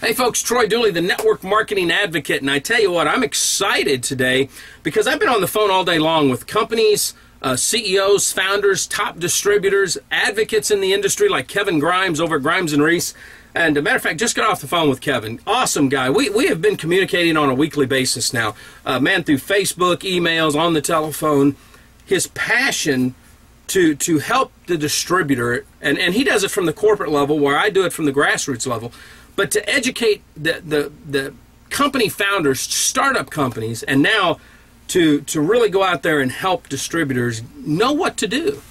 Hey folks, Troy Dooley, the Network Marketing Advocate, and I tell you what, I'm excited today because I've been on the phone all day long with companies, CEOs, founders, top distributors, advocates in the industry like Kevin Grimes over at Grimes & Reese. And a matter of fact, just got off the phone with Kevin. Awesome guy. We have been communicating on a weekly basis now. Man, through Facebook, emails, on the telephone. His passion to help the distributor, and he does it from the corporate level where I do it from the grassroots level, but to educate the company founders, startup companies, and now to really go out there and help distributors know what to do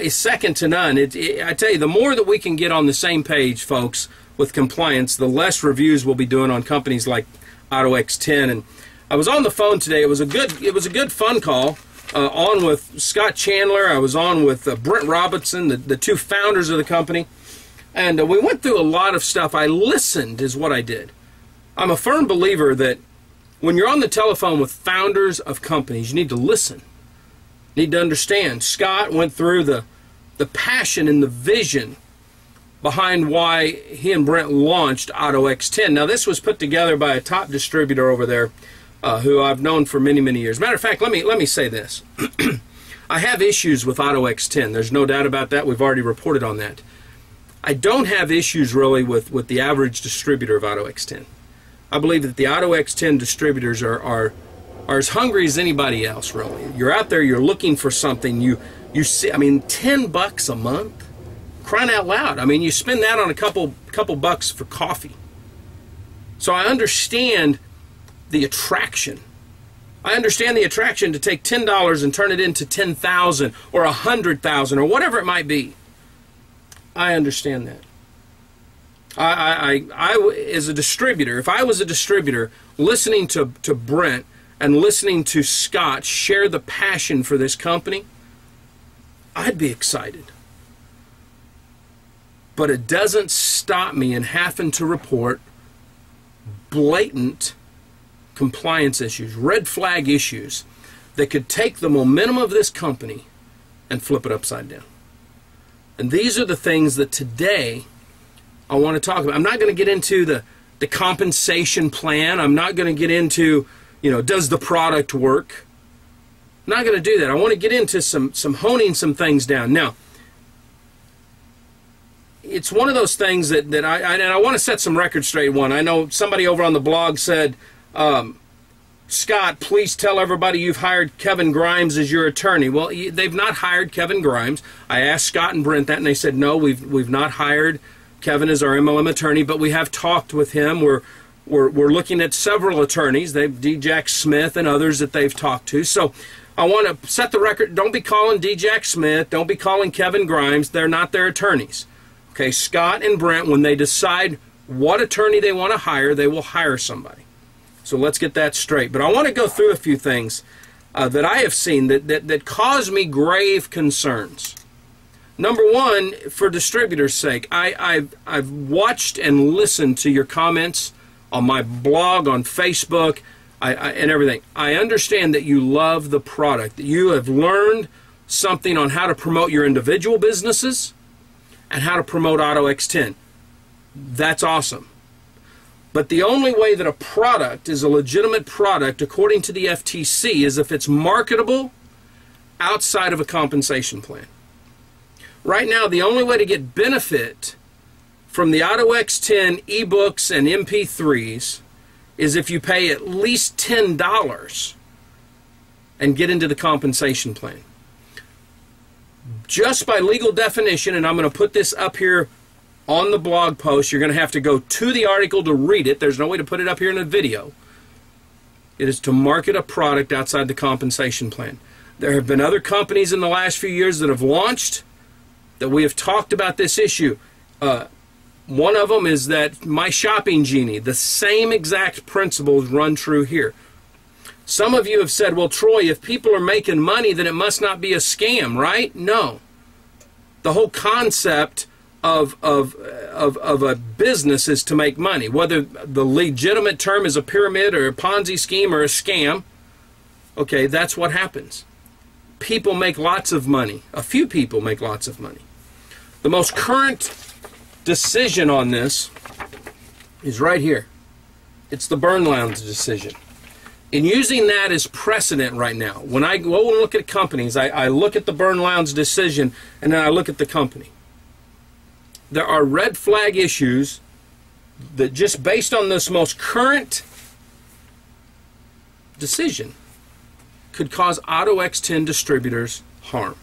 is second to none. I tell you, the more that we can get on the same page, folks, with compliance, the less reviews we'll be doing on companies like AutoXTen. And I was on the phone today. It was a good phone call. On with Scott Chandler. I was on with Brent Robinson, the two founders of the company. And we went through a lot of stuff. I listened is what I did. I'm a firm believer that when you're on the telephone with founders of companies, you need to listen. You need to understand. Scott went through the passion and the vision behind why he and Brent launched AutoXTen. Now, this was put together by a top distributor over there who I've known for many, many years. Matter of fact, let me say this. I have issues with AutoXTen. There's no doubt about that. We've already reported on that. I don't have issues really with the average distributor of AutoXTen. I believe that the AutoXTen distributors are as hungry as anybody else, really. You're out there, you're looking for something. You see, I mean, $10 a month, crying out loud. I mean, you spend that on a couple bucks for coffee. So I understand the attraction. I understand the attraction to take $10 and turn it into $10,000 or $100,000 or whatever it might be. I understand that. I as a distributor, if I was a distributor listening to Brent and listening to Scott share the passion for this company, I'd be excited. But it doesn't stop me in having to report blatant compliance issues, red flag issues that could take the momentum of this company and flip it upside down. And these are the things that today I want to talk about. I'm not going to get into the compensation plan. I'm not going to get into, does the product work? I'm not going to do that. I want to get into some honing some things down. Now, it's one of those things that I want to set some records straight. One, I know somebody over on the blog said, Scott, please tell everybody you've hired Kevin Grimes as your attorney. Well, they've not hired Kevin Grimes. I asked Scott and Brent that, and they said, no, we've not hired Kevin as our MLM attorney, but we have talked with him. We're looking at several attorneys. They've D. Jack Smith and others that they've talked to. So I want to set the record. Don't be calling D. Jack Smith. Don't be calling Kevin Grimes. They're not their attorneys. Okay, Scott and Brent, when they decide what attorney they want to hire, they will hire somebody. So let's get that straight. But I want to go through a few things that I have seen that cause me grave concerns. Number one, for distributors' sake, I've watched and listened to your comments on my blog, on Facebook, and everything. I understand that you love the product, that you have learned something on how to promote your individual businesses and how to promote AutoXTen. That's awesome. But the only way that a product is a legitimate product, according to the FTC, is if it's marketable outside of a compensation plan. Right now, the only way to get benefit from the AutoXTen ebooks and MP3s is if you pay at least $10 and get into the compensation plan. Just by legal definition, and I'm going to put this up here on the blog post, you're going to have to go to the article to read it. There's no way to put it up here in a video. It is to market a product outside the compensation plan. There have been other companies in the last few years that have launched that we have talked about this issue. One of them is that My Shopping Genie, the same exact principles run true here. Some of you have said, well, Troy, if people are making money, then it must not be a scam, right? No. The whole concept of a business is to make money. Whether the legitimate term is a pyramid or a Ponzi scheme or a scam, okay, that's what happens. People make lots of money. A few people make lots of money. The most current decision on this is right here. It's the Burn Lounge decision. In using that as precedent right now, when I go and look at companies, I look at the Burn Lounge decision and then I look at the company. There are red flag issues that just based on this most current decision could cause AutoXTen distributors harm.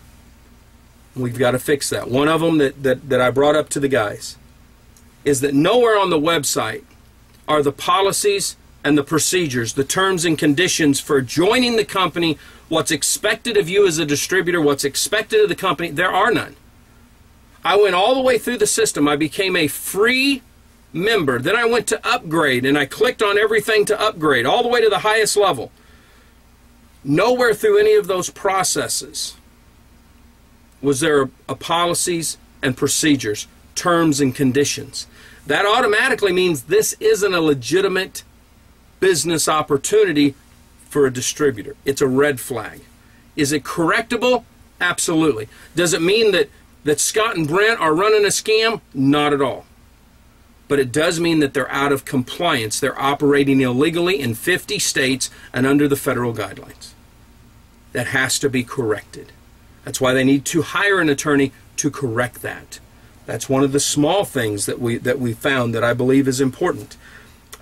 We've got to fix that. One of them that I brought up to the guys is that nowhere on the website are the policies and the procedures, the terms and conditions for joining the company, what's expected of you as a distributor, what's expected of the company. There are none. I went all the way through the system. I became a free member. Then I went to upgrade, and I clicked on everything to upgrade, all the way to the highest level. Nowhere through any of those processes was there a policies and procedures, terms and conditions. That automatically means this isn't a legitimate business opportunity for a distributor. It's a red flag. Is it correctable? Absolutely. Does it mean that Scott and Brent are running a scam? Not at all. But it does mean that they're out of compliance. They're operating illegally in 50 states and under the federal guidelines. That has to be corrected. That's why they need to hire an attorney to correct that. That's one of the small things that we found that I believe is important.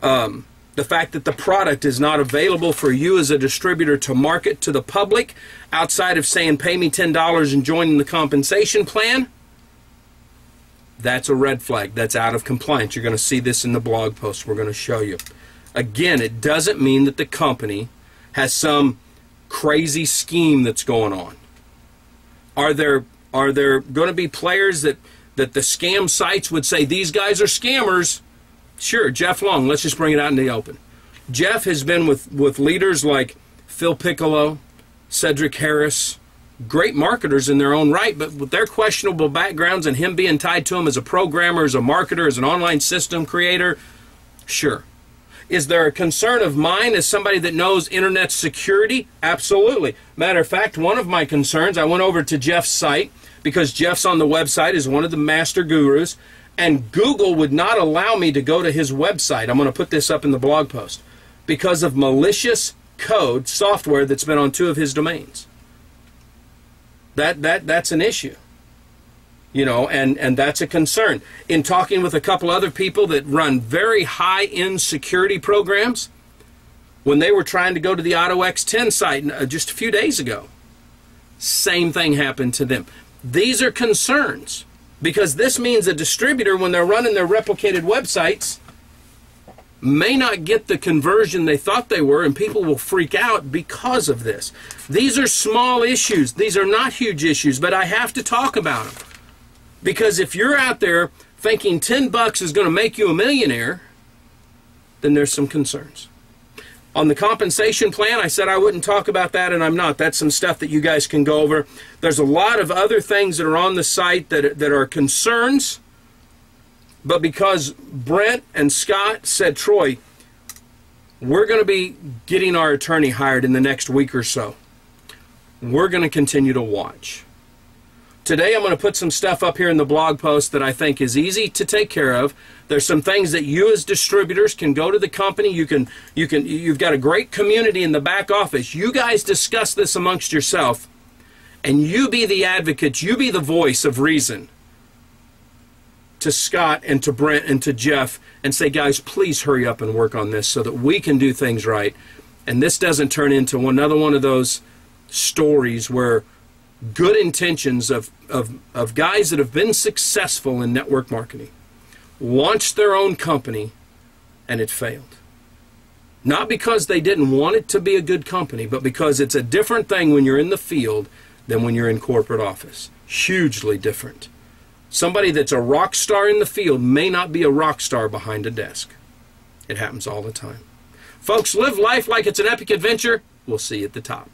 The fact that the product is not available for you as a distributor to market to the public outside of saying pay me $10 and joining the compensation plan, that's a red flag. That's out of compliance. You're going to see this in the blog post we're going to show you. Again, it doesn't mean that the company has some crazy scheme that's going on. Are there going to be players that the scam sites would say these guys are scammers? Sure, Jeff Long, let's just bring it out in the open. Jeff has been with leaders like Phil Piccolo, Cedric Harris, great marketers in their own right, but with their questionable backgrounds and him being tied to them as a programmer, as a marketer, as an online system creator, sure. Is there a concern of mine as somebody that knows internet security? Absolutely. Matter of fact, one of my concerns, I went over to Jeff's site because Jeff's on the website as one of the master gurus, and Google would not allow me to go to his website. I'm going to put this up in the blog post because of malicious code software that's been on 2 of his domains. That's an issue. You know, and that's a concern. In talking with a couple other people that run very high-end security programs, when they were trying to go to the AutoXTen site just a few days ago, same thing happened to them. These are concerns because this means a distributor, when they're running their replicated websites, may not get the conversion they thought they were, and people will freak out because of this. These are small issues. These are not huge issues, but I have to talk about them. Because if you're out there thinking $10 is going to make you a millionaire, then there's some concerns. On the compensation plan, I said I wouldn't talk about that, and I'm not. That's some stuff that you guys can go over. There's a lot of other things that are on the site that are concerns, but because Brent and Scott said, Troy, we're going to be getting our attorney hired in the next week or so, we're going to continue to watch. Today I'm going to put some stuff up here in the blog post that I think is easy to take care of. There's some things that you as distributors can go to the company. You've got a great community in the back office. You guys discuss this amongst yourself, and you be the advocate. You be the voice of reason to Scott and to Brent and to Jeff and say, guys, please hurry up and work on this so that we can do things right. And this doesn't turn into another one of those stories where good intentions of guys that have been successful in network marketing launched their own company and it failed. Not because they didn't want it to be a good company, but because it's a different thing when you're in the field than when you're in corporate office. Hugely different. Somebody that's a rock star in the field may not be a rock star behind a desk. It happens all the time. Folks, live life like it's an epic adventure. We'll see you at the top.